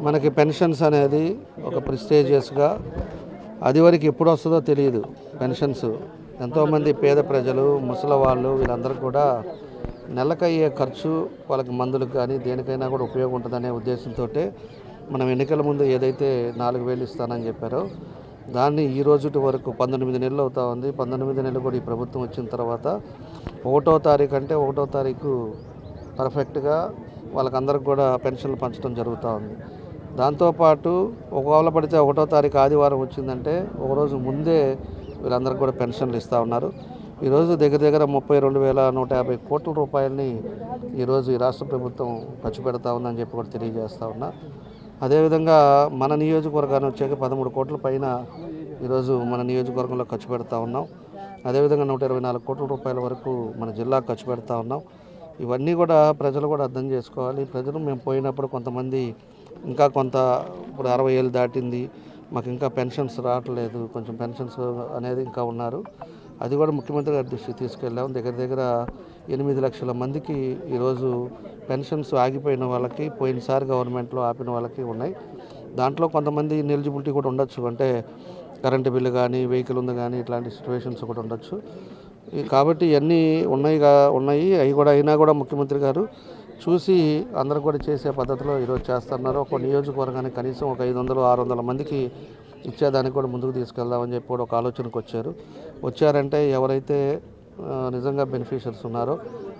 మనకి పెన్షన్స్ అనేది ఒక ప్రెస్టీజియస్గా అది వరకు ఎప్పుడు వస్తుందో తెలియదు. పెన్షన్స్ ఎంతోమంది పేద ప్రజలు, ముసలి వాళ్ళు వీళ్ళందరూ కూడా నెలకయ్యే ఖర్చు వాళ్ళకి మందులకు కానీ దేనికైనా కూడా ఉపయోగం ఉంటుందనే ఉద్దేశంతో మనం ఎన్నికల ముందు ఏదైతే 4,000 ఇస్తానని చెప్పారో దాన్ని ఈ రోజుటి వరకు 19 నెలలు అవుతా ఉంది. 19 నెలలు కూడా ఈ ప్రభుత్వం వచ్చిన తర్వాత 1వ తారీఖు అంటే 1వ తారీఖు పర్ఫెక్ట్గా వాళ్ళకందరికి కూడా పెన్షన్లు పంచడం జరుగుతూ ఉంది. దాంతోపాటు ఒకవేళ పడితే 1వ తారీఖు ఆదివారం వచ్చిందంటే ఒకరోజు ముందే వీళ్ళందరికీ కూడా పెన్షన్లు ఇస్తూ ఉన్నారు. ఈరోజు దగ్గర దగ్గర 32,150 కోట్ల రూపాయలని ఈరోజు ఈ రాష్ట్ర ప్రభుత్వం ఖర్చు పెడతా ఉందని చెప్పి కూడా తెలియజేస్తూ ఉన్నా. అదేవిధంగా మన నియోజకవర్గాన్ని వచ్చాక 13 కోట్ల పైన ఈరోజు మన నియోజకవర్గంలో ఖర్చు పెడతా ఉన్నాం. అదేవిధంగా 124 కోట్ల రూపాయల వరకు మన జిల్లాకు ఖర్చు పెడతా ఉన్నాం. ఇవన్నీ కూడా ప్రజలు కూడా అర్థం చేసుకోవాలి. ప్రజలు మేము పోయినప్పుడు కొంతమంది ఇంకా కొంత ఇప్పుడు 60 ఏళ్ళు దాటింది, మాకు ఇంకా పెన్షన్స్ రావట్లేదు, కొంచెం పెన్షన్స్ అనేది ఇంకా ఉన్నారు. అది కూడా ముఖ్యమంత్రి గారి దృష్టికి తీసుకెళ్ళాం. దగ్గర దగ్గర 8 లక్షల మందికి ఈరోజు పెన్షన్స్ ఆగిపోయిన వాళ్ళకి, పోయినసారి గవర్నమెంట్లో ఆపిన వాళ్ళకి ఉన్నాయి. దాంట్లో కొంతమంది ఎలిజిబిలిటీ కూడా ఉండొచ్చు, అంటే కరెంటు బిల్లు కానీ, వెహికల్ ఉంది కానీ, ఇట్లాంటి సిచ్యువేషన్స్ కూడా ఉండొచ్చు. కాబట్టి ఇవన్నీ ఉన్నాయి. అవి కూడా అయినా కూడా ముఖ్యమంత్రి గారు చూసి అందరూ కూడా చేసే పద్ధతిలో ఈరోజు చేస్తున్నారు. ఒక నియోజకవర్గానికి కనీసం ఒక 500-600 మందికి ఇచ్చేదానికి కూడా ముందుకు తీసుకెళ్దామని చెప్పి కూడా ఒక ఆలోచనకు వచ్చారంటే ఎవరైతే నిజంగా బెనిఫిషియర్స్ ఉన్నారో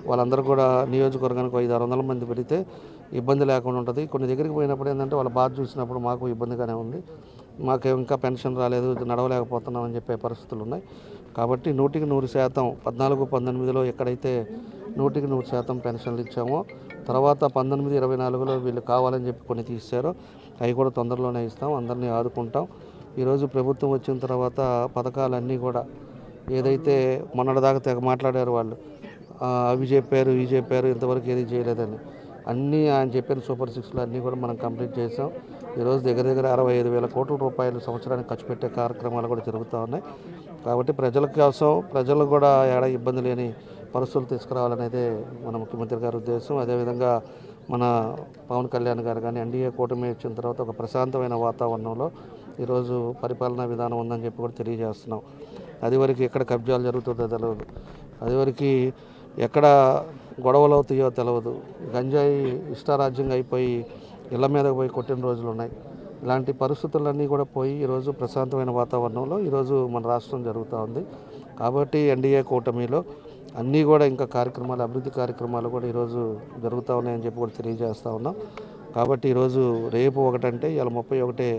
వాళ్ళందరూ కూడా నియోజకవర్గానికి 500-600 మంది పెడితే ఇబ్బంది లేకుండా ఉంటుంది. కొన్ని దగ్గరికి పోయినప్పుడు ఏంటంటే వాళ్ళ బాధ చూసినప్పుడు మాకు ఇబ్బందిగానే ఉంది, మాకు ఇంకా పెన్షన్ రాలేదు, నడవలేకపోతున్నామని చెప్పే పరిస్థితులు ఉన్నాయి. కాబట్టి 100% 14-19లో ఎక్కడైతే 100% పెన్షన్లు ఇచ్చామో తర్వాత 19-24లో వీళ్ళు కావాలని చెప్పి కొన్ని తీశారో అవి కూడా తొందరలోనే ఇస్తాం, అందరినీ ఆదుకుంటాం. ఈరోజు ప్రభుత్వం వచ్చిన తర్వాత పథకాలన్నీ కూడా ఏదైతే మొన్నటిదాకా తెగ మాట్లాడారు వాళ్ళు, అవి చెప్పారు ఇవి చెప్పారు, ఇంతవరకు ఏది చేయలేదని, అన్నీ ఆయన చెప్పిన సూపర్ 6లో అన్నీ కూడా మనం కంప్లీట్ చేసాం. ఈరోజు దగ్గర దగ్గర 65,000 కోట్ల రూపాయలు సంవత్సరానికి ఖర్చు పెట్టే కార్యక్రమాలు కూడా జరుగుతూ ఉన్నాయి. కాబట్టి ప్రజల కోసం ప్రజలు కూడా ఏడా ఇబ్బంది లేని పరిస్థితులు తీసుకురావాలనేదే మన ముఖ్యమంత్రి గారి ఉద్దేశం. అదేవిధంగా మన పవన్ కళ్యాణ్ గారు కానీ ఎన్డీఏ కూటమి వచ్చిన తర్వాత ఒక ప్రశాంతమైన వాతావరణంలో ఈరోజు పరిపాలనా విధానం ఉందని చెప్పి కూడా తెలియజేస్తున్నాం. అదివరకు ఎక్కడ కబ్జాలు జరుగుతుందో తెలియదు, అదివరకు ఎక్కడ గొడవలు అవుతాయో తెలియదు, గంజాయి ఇష్టారాజ్యంగా అయిపోయి ఇళ్ల మీద పోయి కొట్టిన రోజులు ఉన్నాయి. ఇలాంటి పరిస్థితులన్నీ కూడా పోయి ఈరోజు ప్రశాంతమైన వాతావరణంలో ఈరోజు మన రాష్ట్రం జరుగుతూ ఉంది. కాబట్టి ఎన్డీఏ కూటమిలో అన్నీ కూడా ఇంకా కార్యక్రమాలు, అభివృద్ధి కార్యక్రమాలు కూడా ఈరోజు జరుగుతూ ఉన్నాయని చెప్పి కూడా తెలియజేస్తూ ఉన్నాం. కాబట్టి ఈరోజు రేపు ఒకటంటే ఇలా 31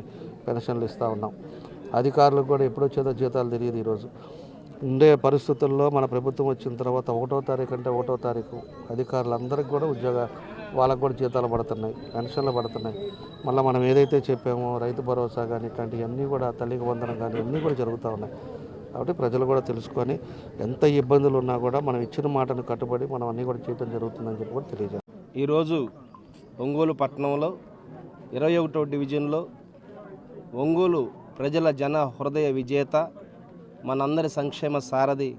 పెన్షన్లు ఇస్తూ ఉన్నాం. అధికారులకు కూడా ఎప్పుడు వచ్చేదో జీతాలు తెలియదు. ఈరోజు ఉండే పరిస్థితుల్లో మన ప్రభుత్వం వచ్చిన తర్వాత 1వ తారీఖు అంటే 1వ తారీఖు అధికారులందరికీ కూడా వాళ్ళకు కూడా జీతాలు పడుతున్నాయి, పెన్షన్లు పడుతున్నాయి. మళ్ళీ మనం ఏదైతే చెప్పామో రైతు భరోసా కానీ ఇట్లాంటివన్నీ కూడా, తల్లికి వందనం కానీ అన్నీ కూడా జరుగుతూ ఉన్నాయి. కాబట్టి ప్రజలు కూడా తెలుసుకొని ఎంత ఇబ్బందులు ఉన్నా కూడా మనం ఇచ్చిన మాటను కట్టుబడి మనం అన్నీ కూడా చేయడం జరుగుతుందని చెప్పి కూడా తెలియజేస్తాం. ఈరోజు ఒంగోలు పట్టణంలో 21వ డివిజన్లో ఒంగోలు ప్రజల జన హృదయ విజేత, మనందరి సంక్షేమ సారథి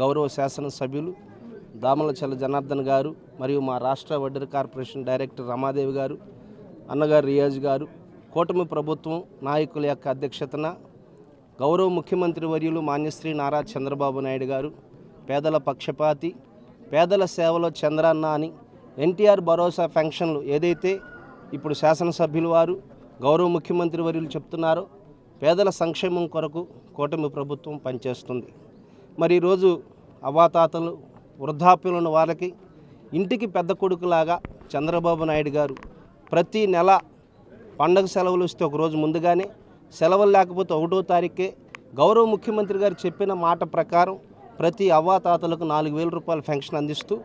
గౌరవ శాసనసభ్యులు దామలచల్ల జనార్దన్ గారు మరియు మా రాష్ట్ర వడ్డెర కార్పొరేషన్ డైరెక్టర్ రమాదేవి గారు, అన్నగారు రియాజ్ గారు, కూటమి ప్రభుత్వం నాయకుల యొక్క అధ్యక్షతన గౌరవ ముఖ్యమంత్రి వర్యులు మాన్యశ్రీ నారా చంద్రబాబు నాయుడు గారు పేదల పక్షపాతి, పేదల సేవలో చంద్రన్న అని ఎన్టీఆర్ భరోసా ఫంక్షన్లు ఏదైతే ఇప్పుడు శాసనసభ్యులు వారు గౌరవ ముఖ్యమంత్రి వర్యులు చెప్తున్నారో పేదల సంక్షేమం కొరకు కూటమి ప్రభుత్వం పనిచేస్తుంది. మరి ఈరోజు అవాతాతలు వృద్ధాప్యులను వారికి ఇంటికి పెద్ద కొడుకులాగా చంద్రబాబు నాయుడు గారు ప్రతి నెల పండగ సెలవులు ఇస్తే ఒకరోజు ముందుగానే, సెలవులు లేకపోతే 1వ తారీఖే గౌరవ ముఖ్యమంత్రి గారు చెప్పిన మాట ప్రకారం ప్రతి అవ్వాతాతలకు 4,000 రూపాయల పెన్షన్ అందిస్తూ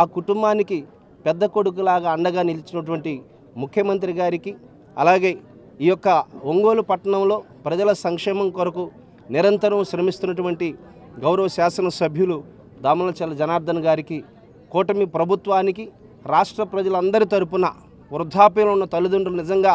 ఆ కుటుంబానికి పెద్ద కొడుకులాగా అండగా నిలిచినటువంటి ముఖ్యమంత్రి గారికి, అలాగే ఈ యొక్క ఒంగోలు పట్టణంలో ప్రజల సంక్షేమం కొరకు నిరంతరం శ్రమిస్తున్నటువంటి గౌరవ శాసనసభ్యులు దామలచల్ల జనార్దన్ గారికి, కూటమి ప్రభుత్వానికి, రాష్ట్ర ప్రజలందరి తరపున వృద్ధాప్యంలో ఉన్న తల్లిదండ్రులు నిజంగా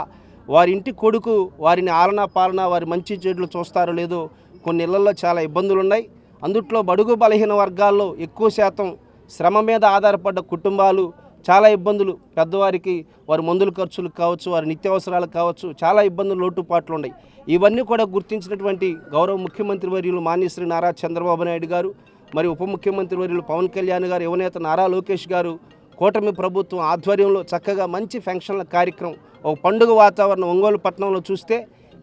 వారి ఇంటి కొడుకు వారిని ఆలనా పాలన, వారి మంచి చెడులు చూస్తారో లేదో కొన్ని ఇళ్లలో చాలా ఇబ్బందులు ఉన్నాయి. అందుట్లో బడుగు బలహీన వర్గాల్లో ఎక్కువ శాతం శ్రమ మీద ఆధారపడ్డ కుటుంబాలు చాలా ఇబ్బందులు, పెద్దవారికి వారి మందుల ఖర్చులు కావచ్చు, వారి నిత్యావసరాలకు కావచ్చు, చాలా ఇబ్బందులు, లోటుపాట్లు ఉన్నాయి. ఇవన్నీ కూడా గుర్తించినటువంటి గౌరవ ముఖ్యమంత్రి వర్యులు మాన్యశ్రీ నారా చంద్రబాబు నాయుడు గారు, మరి ఉప ముఖ్యమంత్రి వర్యులు పవన్ కళ్యాణ్ గారు, యువనేత నారా లోకేష్ గారు, కూటమి ప్రభుత్వం ఆధ్వర్యంలో చక్కగా మంచి ఫంక్షన్ల కార్యక్రమం, ఒక పండుగ వాతావరణం ఒంగోలు పట్టణంలో చూస్తే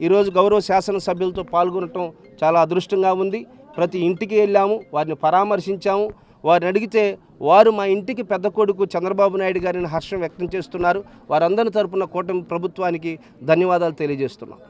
ఈరోజు గౌరవ శాసనసభ్యులతో పాల్గొనటం చాలా అదృష్టంగా ఉంది. ప్రతి ఇంటికి వెళ్ళాము, వారిని పరామర్శించాము. వారిని అడిగితే వారు మా ఇంటికి పెద్ద కొడుకు చంద్రబాబు నాయుడు గారిని హర్షం వ్యక్తం చేస్తున్నారు. వారందరి తరపున కూటమి ప్రభుత్వానికి ధన్యవాదాలు తెలియజేస్తున్నాం.